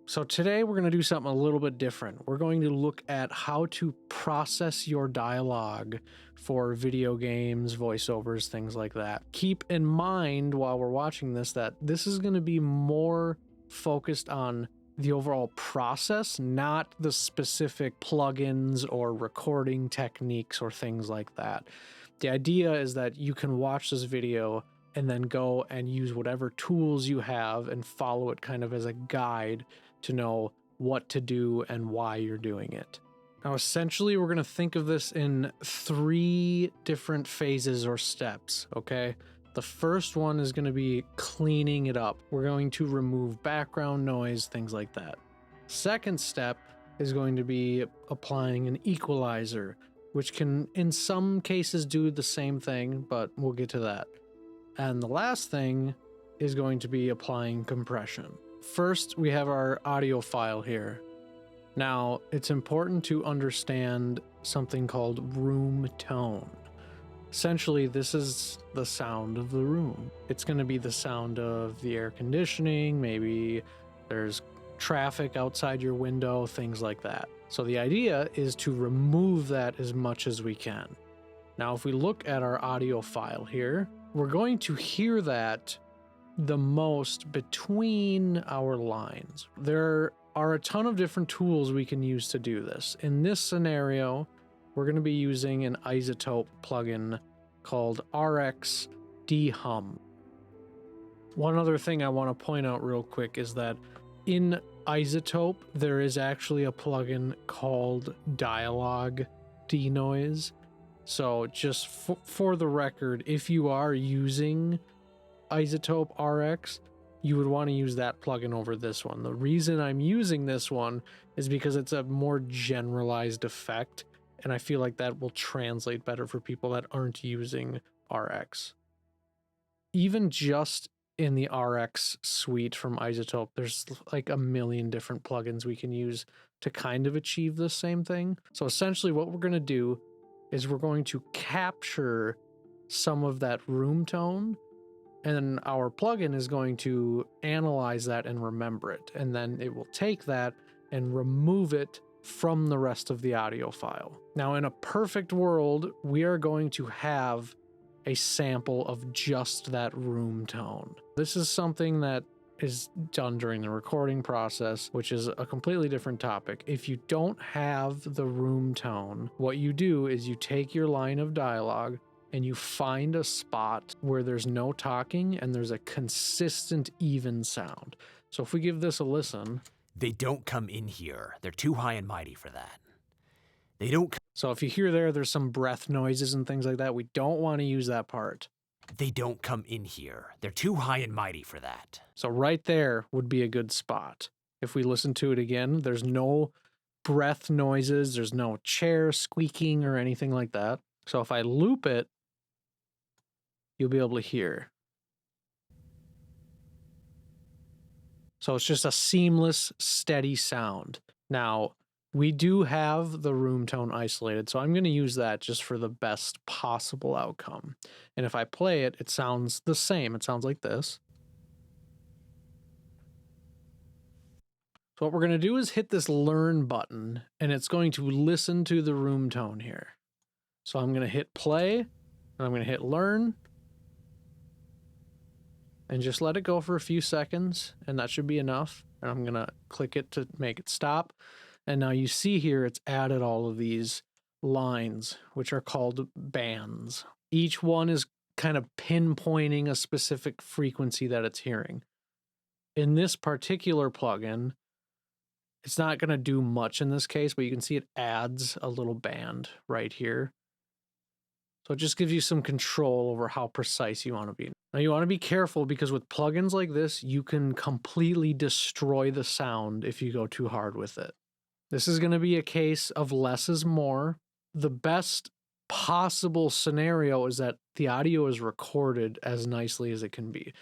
So today we're going to do something a little bit different. We're going to look at how to process your dialogue for video games, voiceovers, things like that. Keep in mind while we're watching this that this is going to be more focused on the overall process, not the specific plugins or recording techniques or things like that. The idea is that you can watch this video and then go and use whatever tools you have and follow it kind of as a guide to know what to do and why you're doing it. Now, essentially, we're going to think of this in 3 different phases or steps, okay? The first one is going to be cleaning it up. We're going to remove background noise, things like that. Second step is going to be applying an equalizer, which can, in some cases, do the same thing, but we'll get to that. And the last thing is going to be applying compression. First, we have our audio file here. Now, it's important to understand something called room tone. Essentially, this is the sound of the room. It's going to be the sound of the air conditioning, maybe there's traffic outside your window, things like that. So the idea is to remove that as much as we can. Now, if we look at our audio file here, we're going to hear that the most between our lines. There are a ton of different tools we can use to do this. In this scenario, we're going to be using an iZotope plugin called RX Dehum. One other thing I want to point out real quick is that in iZotope, there is actually a plugin called Dialogue Denoise. So just for the record, if you are using iZotope RX, you would want to use that plugin over this one. The reason I'm using this one is because it's a more generalized effect, and I feel like that will translate better for people that aren't using RX. Even just in the RX suite from iZotope, there's like a million different plugins we can use to kind of achieve the same thing. So essentially what we're going to do is we're going to capture some of that room tone, and our plugin is going to analyze that and remember it. And then it will take that and remove it from the rest of the audio file. Now, in a perfect world, we are going to have a sample of just that room tone. This is something that is done during the recording process, which is a completely different topic. If you don't have the room tone, what you do is you take your line of dialogue and you find a spot where there's no talking and there's a consistent, even sound. So if we give this a listen. They don't come in here. They're too high and mighty for that. They don't. So if you hear there's some breath noises and things like that. We don't want to use that part. They don't come in here. They're too high and mighty for that. So right there would be a good spot. If we listen to it again, there's no breath noises. There's no chair squeaking or anything like that. So if I loop it, you'll be able to hear. So it's just a seamless, steady sound. Now, we do have the room tone isolated, so I'm going to use that just for the best possible outcome. And if I play it, it sounds the same. It sounds like this. So what we're going to do is hit this learn button, and it's going to listen to the room tone here. So I'm going to hit play, and I'm going to hit learn, and just let it go for a few seconds, and that should be enough. And I'm going to click it to make it stop. And now you see here, it's added all of these lines, which are called bands. Each one is kind of pinpointing a specific frequency that it's hearing. In this particular plugin, it's not going to do much in this case, but you can see it adds a little band right here. So it just gives you some control over how precise you want to be. Now you want to be careful because with plugins like this, you can completely destroy the sound if you go too hard with it. This is going to be a case of less is more. The best possible scenario is that the audio is recorded as nicely as it can be.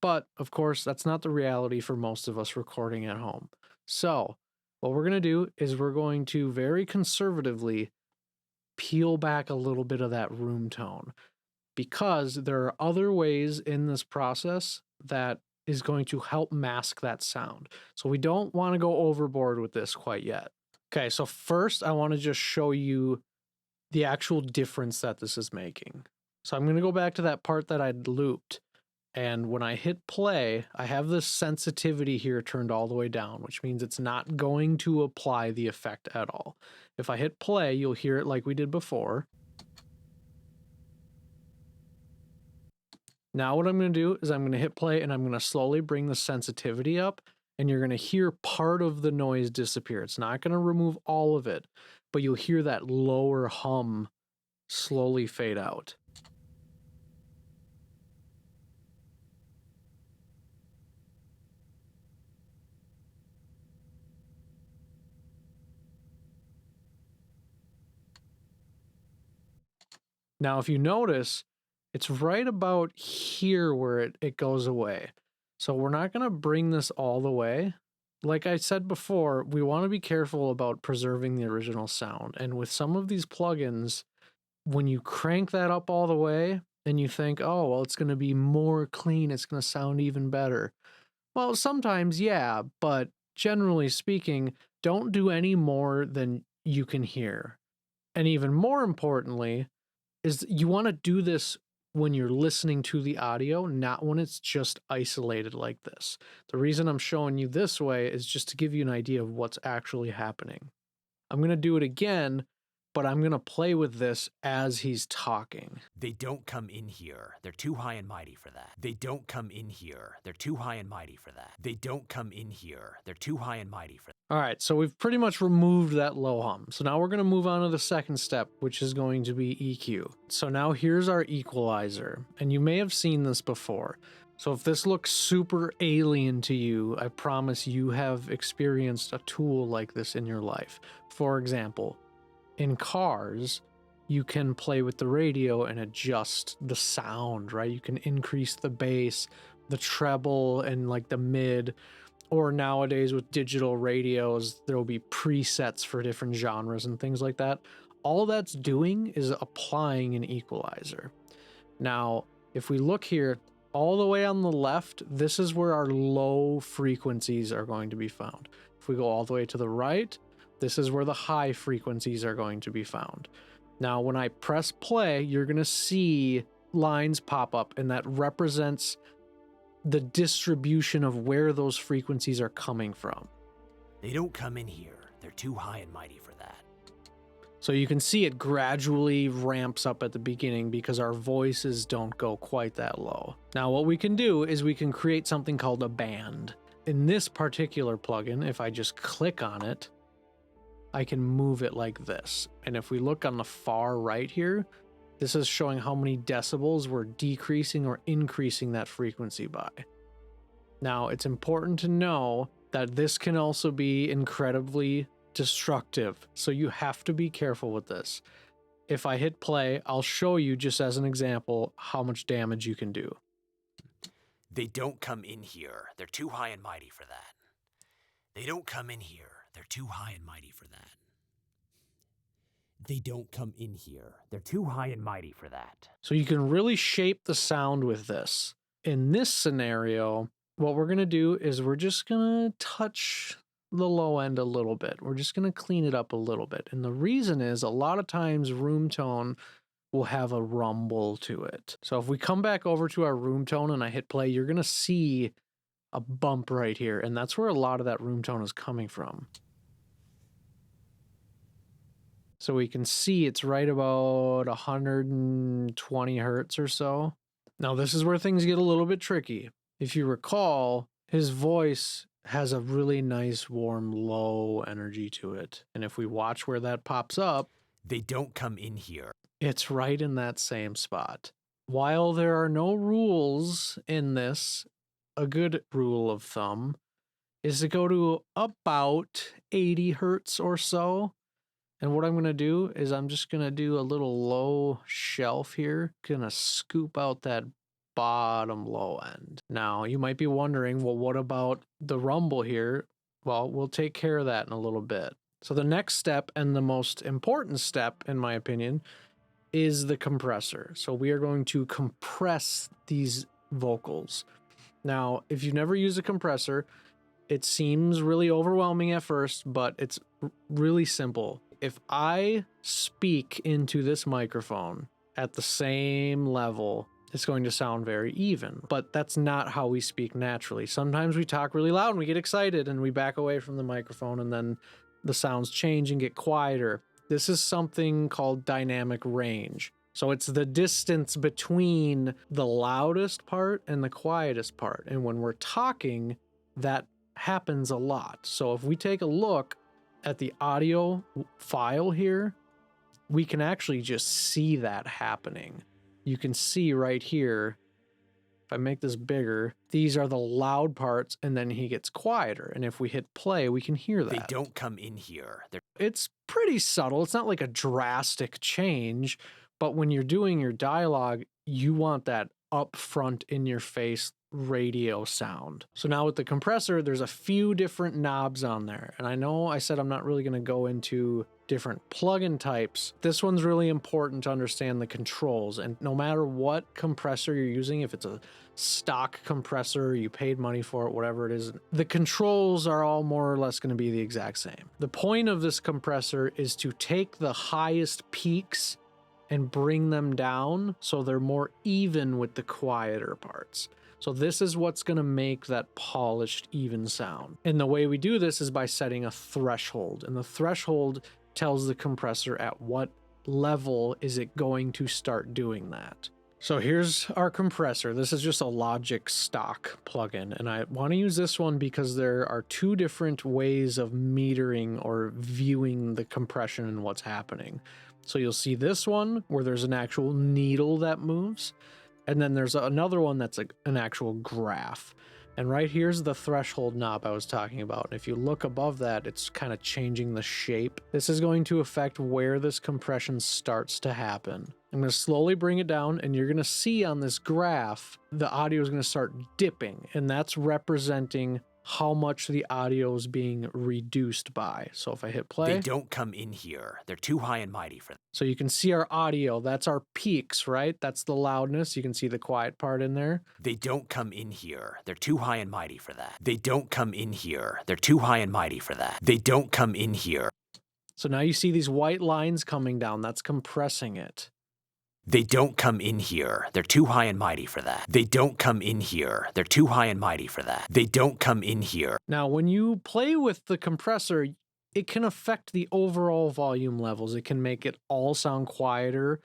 But of course, that's not the reality for most of us recording at home. So what we're going to do is we're going to very conservatively peel back a little bit of that room tone, because there are other ways in this process that is going to help mask that sound. So we don't want to go overboard with this quite yet. Okay, so first I want to just show you the actual difference that this is making. So I'm going to go back to that part that I'd looped. And when I hit play, I have this sensitivity here turned all the way down, which means it's not going to apply the effect at all. If I hit play, you'll hear it like we did before. Now what I'm going to do is I'm going to hit play and I'm going to slowly bring the sensitivity up, and you're going to hear part of the noise disappear. It's not going to remove all of it, but you'll hear that lower hum slowly fade out. Now, if you notice, it's right about here where it goes away. So we're not going to bring this all the way. Like I said before, we want to be careful about preserving the original sound. And with some of these plugins, when you crank that up all the way and you think, oh, well, it's going to be more clean, it's going to sound even better. Well, sometimes, yeah, but generally speaking, don't do any more than you can hear. And even more importantly, is you want to do this when you're listening to the audio, not when it's just isolated like this. The reason I'm showing you this way is just to give you an idea of what's actually happening. I'm going to do it again, but I'm going to play with this as he's talking. They don't come in here. They're too high and mighty for that. They don't come in here. They're too high and mighty for that. They don't come in here. They're too high and mighty for that. All right, so we've pretty much removed that low hum. So now we're going to move on to the second step, which is going to be EQ. So now here's our equalizer, and you may have seen this before. So if this looks super alien to you, I promise you have experienced a tool like this in your life. For example, in cars, you can play with the radio and adjust the sound, right? You can increase the bass, the treble, and like the mid. Or nowadays with digital radios, there will be presets for different genres and things like that. All that's doing is applying an equalizer. Now, if we look here, all the way on the left, this is where our low frequencies are going to be found. If we go all the way to the right, this is where the high frequencies are going to be found. Now, when I press play, you're going to see lines pop up, and that represents the distribution of where those frequencies are coming from. They don't come in here. They're too high and mighty for that. So you can see it gradually ramps up at the beginning because our voices don't go quite that low. Now what we can do is we can create something called a band. In this particular plugin, if I just click on it, I can move it like this. And if we look on the far right here, this is showing how many decibels we're decreasing or increasing that frequency by. Now, it's important to know that this can also be incredibly destructive, so you have to be careful with this. If I hit play, I'll show you just as an example how much damage you can do. They don't come in here. They're too high and mighty for that. They don't come in here. They're too high and mighty for that. They don't come in here. They're too high and mighty for that. So you can really shape the sound with this. In this scenario, what we're going to do is we're just going to touch the low end a little bit. We're just going to clean it up a little bit. And the reason is a lot of times room tone will have a rumble to it. So if we come back over to our room tone and I hit play, you're going to see a bump right here. And that's where a lot of that room tone is coming from. So we can see it's right about 120 hertz or so. Now this is where things get a little bit tricky. If you recall, his voice has a really nice, warm, low energy to it. And if we watch where that pops up, they don't come in here. It's right in that same spot. While there are no rules in this, a good rule of thumb is to go to about 80 hertz or so. And what I'm going to do is I'm just going to do a little low shelf here. Going to scoop out that bottom low end. Now, you might be wondering, well, what about the rumble here? Well, we'll take care of that in a little bit. So the next step, and the most important step, in my opinion, is the compressor. So we are going to compress these vocals. Now, if you've never used a compressor, it seems really overwhelming at first, but it's really simple. If I speak into this microphone at the same level, it's going to sound very even, but that's not how we speak naturally. Sometimes we talk really loud and we get excited and we back away from the microphone, and then the sounds change and get quieter. This is something called dynamic range. So it's the distance between the loudest part and the quietest part. And when we're talking, that happens a lot. So if we take a look at the audio file here, we can actually just see that happening. You can see right here, if I make this bigger, these are the loud parts, and then he gets quieter. And if we hit play, we can hear that. They don't come in here. It's pretty subtle. It's not like a drastic change, but when you're doing your dialogue, you want that upfront in your face radio sound. So now with the compressor, there's a few different knobs on there. And I know I said I'm not really going to go into different plugin types. This one's really important to understand the controls. And no matter what compressor you're using, if it's a stock compressor, you paid money for it, whatever it is, the controls are all more or less going to be the exact same. The point of this compressor is to take the highest peaks and bring them down so they're more even with the quieter parts. So this is what's going to make that polished, even sound. And the way we do this is by setting a threshold. And the threshold tells the compressor at what level is it going to start doing that. So here's our compressor. This is just a Logic stock plugin. And I want to use this one because there are two different ways of metering or viewing the compression and what's happening. So you'll see this one where there's an actual needle that moves. And then there's another one that's an actual graph. And right here's the threshold knob I was talking about. And if you look above that, it's kind of changing the shape. This is going to affect where this compression starts to happen. I'm going to slowly bring it down, and you're going to see on this graph, the audio is going to start dipping. And that's representing how much the audio is being reduced by. So if I hit play, They don't come in here. They're too high and mighty for that. So you can see our audio. That's our peaks, right? That's the loudness. You can see the quiet part in there. They don't come in here. They're too high and mighty for that. They don't come in here. They're too high and mighty for that. They don't come in here. So now you see these white lines coming down. That's compressing it. They don't come in here. They're too high and mighty for that. They don't come in here. They're too high and mighty for that. They don't come in here. Now, when you play with the compressor, it can affect the overall volume levels. It can make it all sound quieter,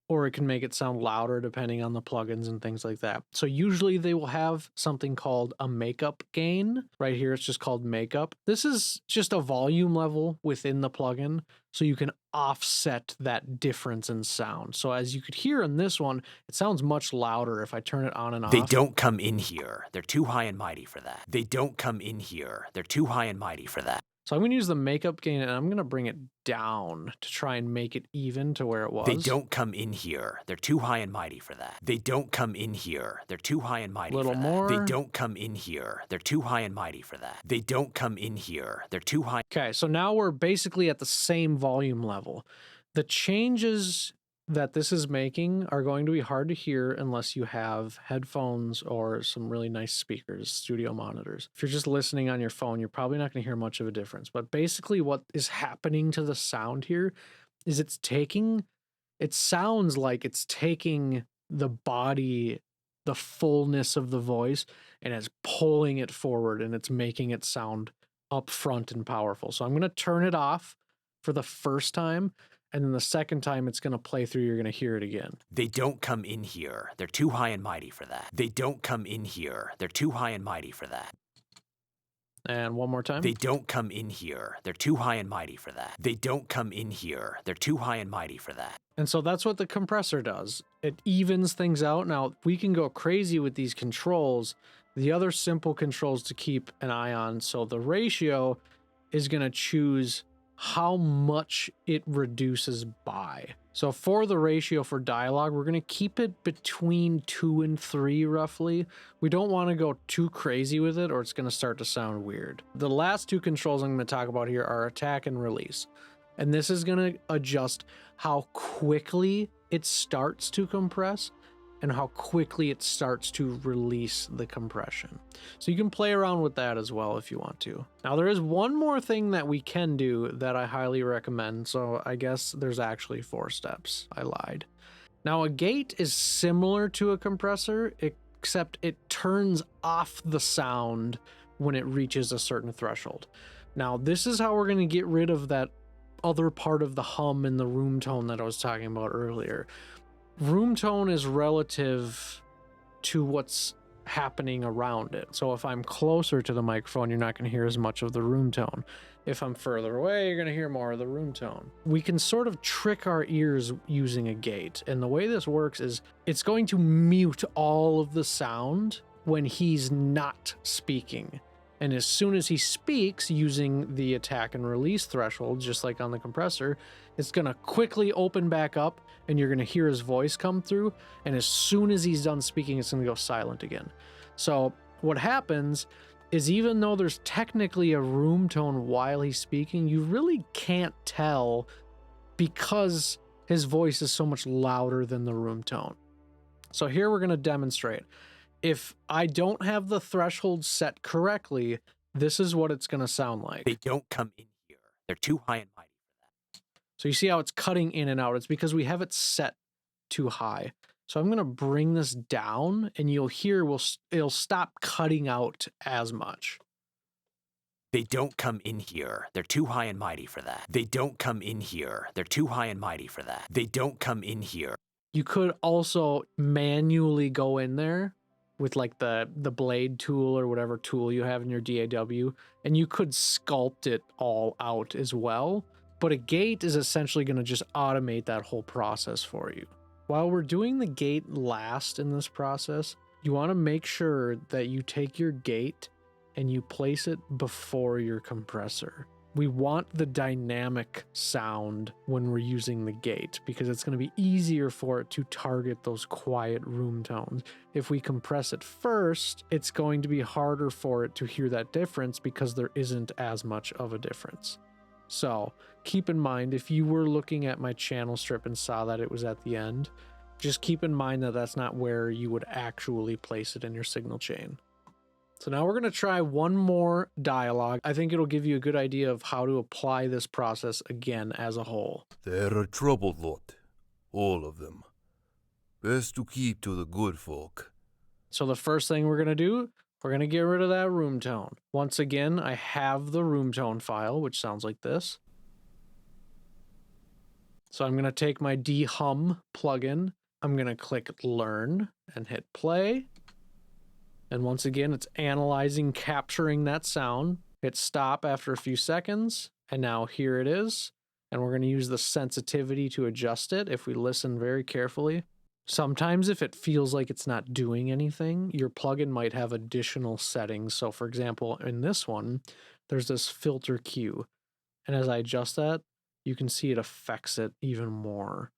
or it can make it sound louder depending on the plugins and things like that. So usually they will have something called a makeup gain. Right here, it's just called makeup. This is just a volume level within the plugin, so you can offset that difference in sound. So as you could hear in this one, it sounds much louder if I turn it on and off. They don't come in here. They're too high and mighty for that. They don't come in here. They're too high and mighty for that. So I'm going to use the makeup gain, and I'm going to bring it down to try and make it even to where it was. They don't come in here. They're too high and mighty for that. They don't come in here. They're too high and mighty for that. Little more. They don't come in here. They're too high and mighty for that. They don't come in here. They're too high. Okay, so now we're basically at the same volume level. The changes that this is making are going to be hard to hear unless you have headphones or some really nice speakers, studio monitors. If you're just listening on your phone, you're probably not going to hear much of a difference. But basically what is happening to the sound here is it sounds like it's taking the body, the fullness of the voice, and it's pulling it forward, and it's making it sound upfront and powerful. So I'm going to turn it off for the first time. And then the second time it's going to play through, you're going to hear it again. They don't come in here. They're too high and mighty for that. They don't come in here. They're too high and mighty for that. And one more time. They don't come in here. They're too high and mighty for that. They don't come in here. They're too high and mighty for that. And so that's what the compressor does. It evens things out. Now, we can go crazy with these controls. The other simple controls to keep an eye on. So the ratio is going to choose how much it reduces by. So for the ratio for dialogue, we're going to keep it between 2 and 3 roughly. We don't want to go too crazy with it or it's going to start to sound weird. The last two controls I'm going to talk about here are attack and release. And this is going to adjust how quickly it starts to compress and how quickly it starts to release the compression. So you can play around with that as well if you want to. Now there is one more thing that we can do that I highly recommend. So I guess there's actually 4 steps. I lied. Now a gate is similar to a compressor, except it turns off the sound when it reaches a certain threshold. Now this is how we're going to get rid of that other part of the hum and the room tone that I was talking about earlier. Room tone is relative to what's happening around it. So if I'm closer to the microphone, you're not going to hear as much of the room tone. If I'm further away, you're going to hear more of the room tone. We can sort of trick our ears using a gate. And the way this works is it's going to mute all of the sound when he's not speaking. And as soon as he speaks using the attack and release threshold, just like on the compressor, it's going to quickly open back up and you're going to hear his voice come through. And as soon as he's done speaking, it's going to go silent again. So what happens is even though there's technically a room tone while he's speaking, you really can't tell because his voice is so much louder than the room tone. So here we're going to demonstrate. If I don't have the threshold set correctly, this is what it's going to sound like. They don't come in here. They're too high and mighty for that. So you see how it's cutting in and out. It's because we have it set too high. So I'm going to bring this down and you'll hear it'll stop cutting out as much. They don't come in here. They're too high and mighty for that. They don't come in here. They're too high and mighty for that. They don't come in here. You could also manually go in there with like the blade tool or whatever tool you have in your DAW, and you could sculpt it all out as well. But a gate is essentially going to just automate that whole process for you. While we're doing the gate last in this process, you want to make sure that you take your gate and you place it before your compressor. We want the dynamic sound when we're using the gate because it's going to be easier for it to target those quiet room tones. If we compress it first, it's going to be harder for it to hear that difference because there isn't as much of a difference. So keep in mind, if you were looking at my channel strip and saw that it was at the end, just keep in mind that that's not where you would actually place it in your signal chain. So now we're going to try one more dialogue. I think it'll give you a good idea of how to apply this process again as a whole. They're a troubled lot, all of them. Best to keep to the good folk. So the first thing we're going to do, we're going to get rid of that room tone. Once again, I have the room tone file, which sounds like this. So I'm going to take my dehum plugin. I'm going to click learn and hit play. And once again, it's analyzing, capturing that sound. Hit stop after a few seconds. And now here it is. And we're going to use the sensitivity to adjust it if we listen very carefully. Sometimes if it feels like it's not doing anything, your plugin might have additional settings. So for example, in this one, there's this filter cue. And as I adjust that, you can see it affects it even more.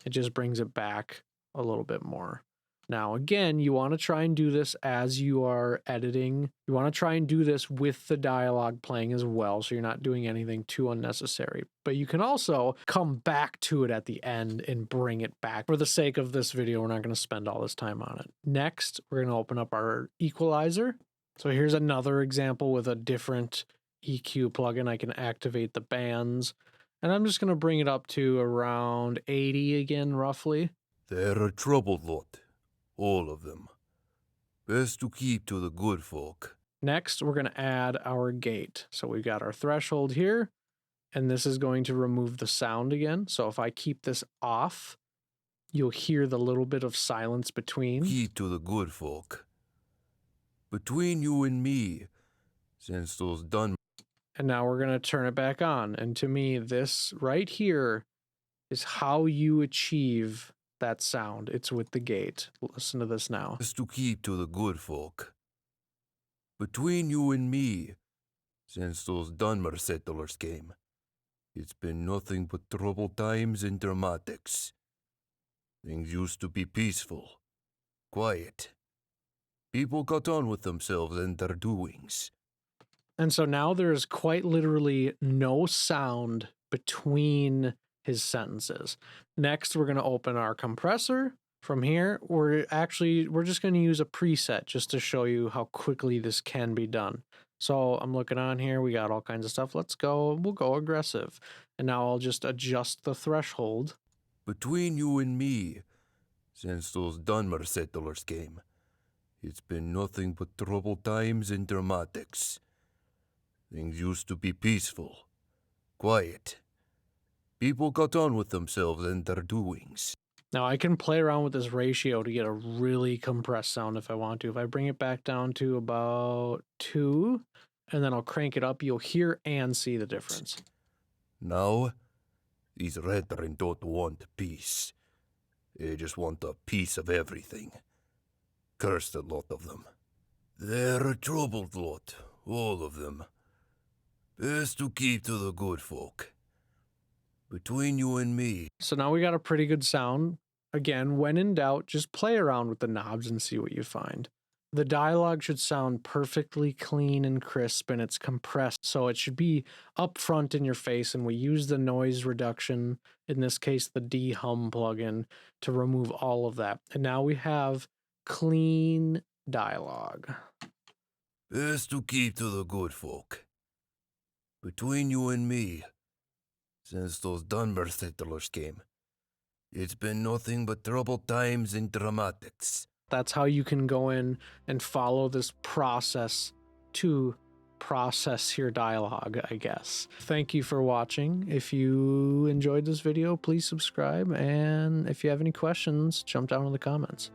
It just brings it back a little bit more. Now, again, you want to try and do this as you are editing. You want to try and do this with the dialogue playing as well, so you're not doing anything too unnecessary. But you can also come back to it at the end and bring it back. For the sake of this video, we're not going to spend all this time on it. Next, we're going to open up our equalizer. So here's another example with a different EQ plugin. I can activate the bands, and I'm just going to bring it up to around 80 again, roughly. They're a troubled lot, all of them. Best to keep to the good folk. Next, we're going to add our gate. So we've got our threshold here, and this is going to remove the sound again. So if I keep this off, you'll hear the little bit of silence between. Keep to the good folk. Between you and me, since those done. And now we're going to turn it back on. And to me, this right here is how you achieve that sound. It's with the gate. Listen to this now. Best to keep to the good folk. Between you and me, since those Dunmer settlers came, it's been nothing but troubled times and dramatics. Things used to be peaceful, quiet. People got on with themselves and their doings. And so now there's quite literally no sound between his sentences. Next, we're going to open our compressor. From here, we're just going to use a preset just to show you how quickly this can be done. So I'm looking on here, we got all kinds of stuff. We'll go aggressive. And now I'll just adjust the threshold. Between you and me, since those Dunmer settlers came, it's been nothing but troubled times and dramatics. Things used to be peaceful, quiet. People got on with themselves and their doings. Now I can play around with this ratio to get a really compressed sound if I want to. If I bring it back down to about 2, and then I'll crank it up, you'll hear and see the difference. Now, these Redren don't want peace. They just want a piece of everything. Cursed a lot of them. They're a troubled lot, all of them. Best to keep to the good folk. Between you and me. So now we got a pretty good sound. Again, when in doubt, just play around with the knobs and see what you find. The dialogue should sound perfectly clean and crisp, and it's compressed, so it should be up front in your face, and we use the noise reduction, in this case the de-hum plugin, to remove all of that. And now we have clean dialogue. Best to keep to the good folk. Between you and me, since those Dunmer settlers came, it's been nothing but troubled times and dramatics. That's how you can go in and follow this process to process your dialogue, I guess. Thank you for watching. If you enjoyed this video, please subscribe. And if you have any questions, jump down in the comments.